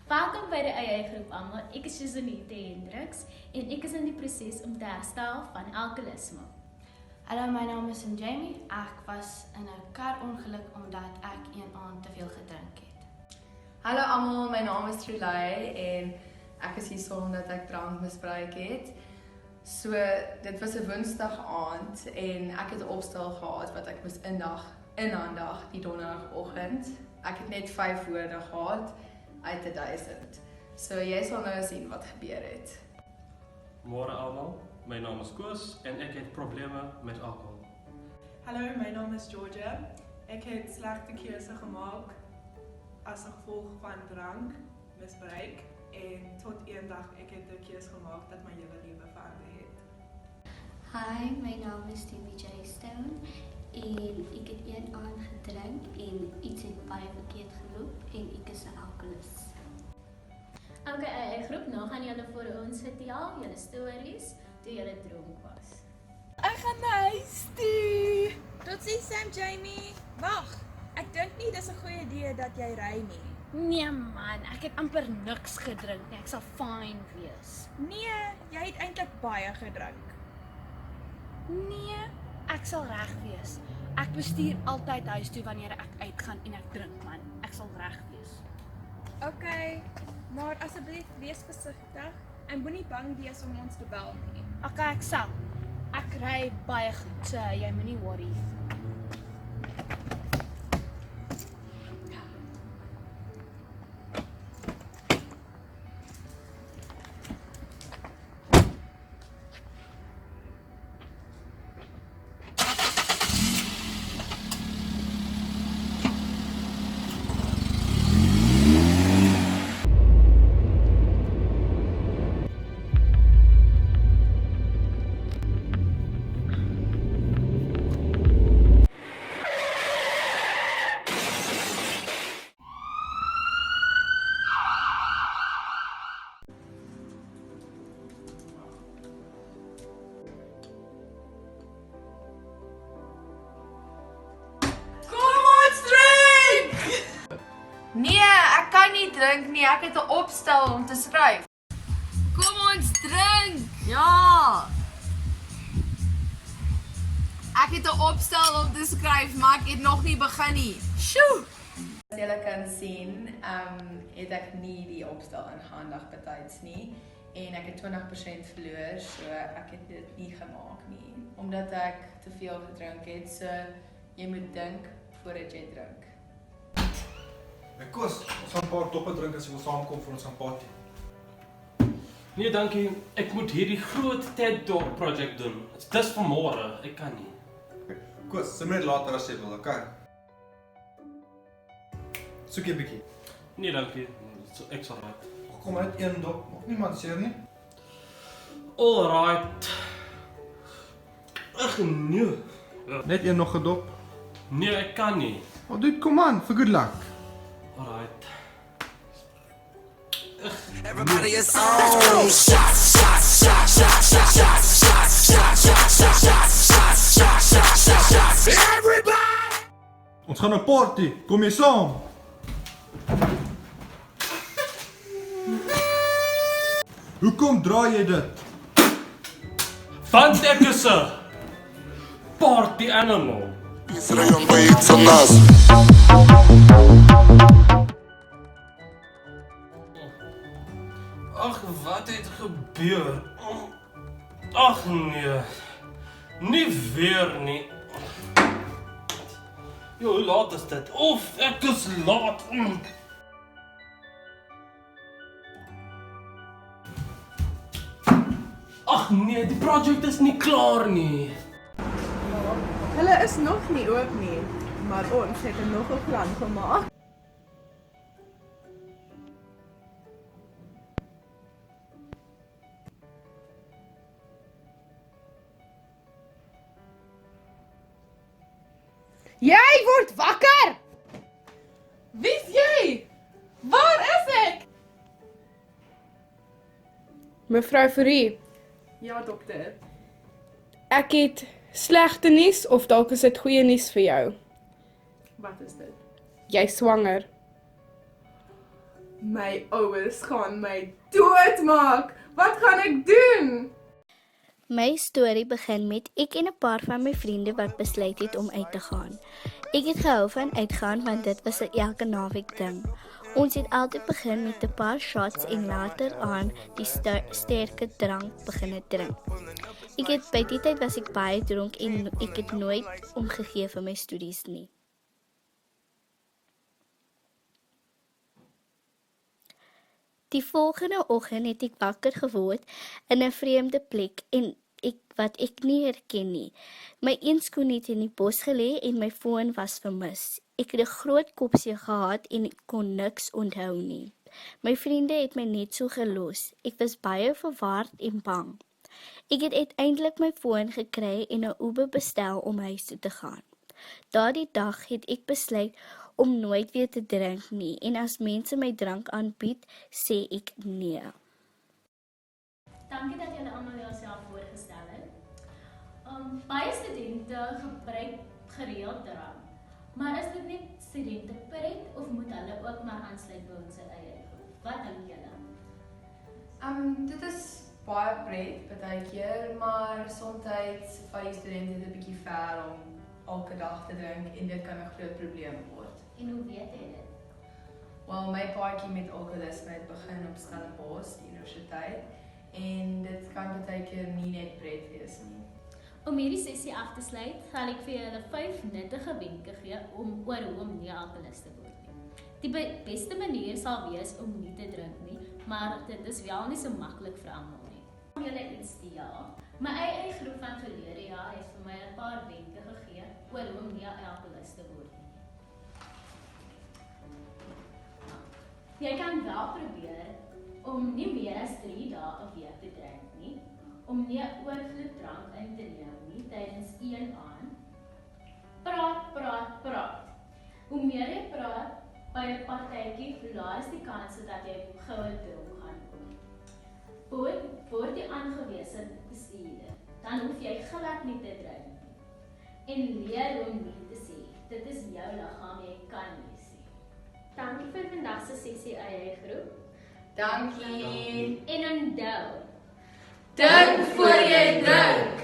Welkom by die AA groep almal. Ek is Jeanette Hendriks en ek is in die proses om te herstel van alkoholisme. Hallo, my naam is Jamie. Ek was in 'n karongeluk omdat ek een aand te veel gedrink het. Hallo almal, my naam is Trulay en ek is hier omdat ek drankmisbruik het. So, dit was 'n Woensdag aand en ek het 'n opstel gehad wat ek moes inhandig die donderdagoggend. Ek het net 5 woorde gehad uit 1000. So jy sal nou sien wat gebeur het. Môre almal, my naam is Koos en ek het probleme met alkohol. Hallo, my naam is Georgia. Ek het slegte keuse gemaak as gevolg van drankmisbruik en tot eendag ek het 'n keuse gemaak dat my hele lewe verander het. Hi, my naam is Timmy J. Stone en ek het een aand gedrink en iets het baie verkeerd geloop en ek is 'n alkoholist. Okay, AA groep, nou gaan julle vir ons vertel julle stories toe julle dronk was. Ek gaan na huis toe. Totsiens Sam Jamie. Wag, ek dink nie dis 'n goeie idee dat jy ry nie. Nee man, ek het amper niks gedrink nie. Ek sal fine wees. Nee, jy het eintlik baie gedrink. Nee, ek sal reg wees. Ek bestuur altyd huis toe wanneer ek uitgaan en ek drink man. Ek sal reg wees. Okay, maar asseblief wees versigtig en moenie bang wees om ons te bel nie. Okay, ek sal. Ek ry baie goed, so jy moenie worry. Nee, ek kan nie drink nie. Ek het 'n opstel om te skryf. Kom ons drink! Ja! Ek het 'n opstel om te skryf, maar ek het nog nie begin nie. Sjoe! As julle kan sien, het ek nie die opstel ingehandig betyds nie en ek het 20% verloor, so ek het dit nie gemaak nie omdat ek te veel gedrink het. So jy moet dink voordat jy drink. Koos, ons gaan 'n paar doppe drink as jy wil saamkom vir ons gaan party. Nee, dankie. Ek moet hierdie groot TED Talk project doen. Dis vir môre. Ek kan nie. Koos, sim net later as jy wil, okay? Soek jy 'n bietjie. Nee, dankie. Ek sal raai. Kom net een dop, maak niemand seer nie. Alright. Ag nee. Net een nog gedop. Nee, ek kan nie. Oh dude, kom aan, for good luck. Alright. Everybody is on. Shots, shots, shots, shots, shots, shots, shots, shots, shots, shots, shots, shots, shots, shots, shots. Everybody! Ons gaan 'n party. Kom jy saam? Hoekom draai jy dit? Want ek is 'n party animal. Ag, wat het gebeur? Ag nee. Nie weer nie. Jo, hoe laat is dit? Of ek is laat. Ag nee, die project is nie klaar nie. Hulle is nog nie oop nie, maar ons het nog 'n plan gemaak. Jy word wakker! Wie's jy? Waar is ek? Mevrou Fourie, Ja, dokter. ek het slegte nuus of dalk is dit goeie nuus vir jou. Wat is dit? Jy's swanger. My ouers gaan my doodmaak. Wat gaan ek doen? My storie begin met ek en 'n paar van my vriende wat besluit het om uit te gaan. Ek het gehou van uitgaan want dit was 'n elke naweek ding. Ons het altyd begin met 'n paar shots en later aan die sterke drank begin drink. By die tyd was ek baie dronk en ek het nooit omgegee vir my studies nie. Die volgende oggend het ek wakker geword in 'n vreemde plek en wat ek nie herken nie. My een skoen het in die bos gelê en my foon was vermis. Ek het 'n groot kopseer gehad en ek kon niks onthou nie. My vriende het my net so gelos. Ek was baie verward en bang. Ek het uiteindelik my foon gekry en 'n Uber bestel om huis toe te gaan. Daardie dag het ek besluit om nooit weer te drink nie en as mense my drank aanbied, sê ek nee. Dankie dat julle almal jouself voorgestel het. Baie studente gebruik gereeld drank. Maar is dit net studente pret of moet hulle ook maar aansluit by ons eie groep? Wat dink julle? Dit is baie pret partykeer, maar soms val die studente dit 'n bietjie ver om elke dag te drink en dit kan 'n groot probleem word. En hoe weet jy dit? Wel, my paadjie met alkoholisme het begin op Stellenbosch, die universiteit, en dit kan partykeer nie net pret wees nie. Om hierdie sessie af te sluit, gaan ek vir julle 5 nuttige wenke gee oor hoe om nie alkoholist te word nie. Die beste manier sal wees om nie te drink nie, maar dit is wel nie so maklik vir almal nie. Om julle iets te jaag. My eie groep van verlede jaar het vir my 'n paar wenke gegee oor hoe om nie alkoholist te word nie. Jy kan wel probeer om nie meer as 3 dae 'n week te drink nie, om nie oorvloed drank in te neem nie tydens een aand. Praat. Hoe meer jy praat by 'n partytjie, hoe laer is die kans dat jy gouer dronk gaan word. Word jy aangewese bestuurder, dan hoef jy glad nie te drink nie. En leer om nie te sê, dit is jou liggaam, jy kan nie sê. Dankie vir vandag se sessie eie groep. Dankie. En onthou, Dink voor jy drink.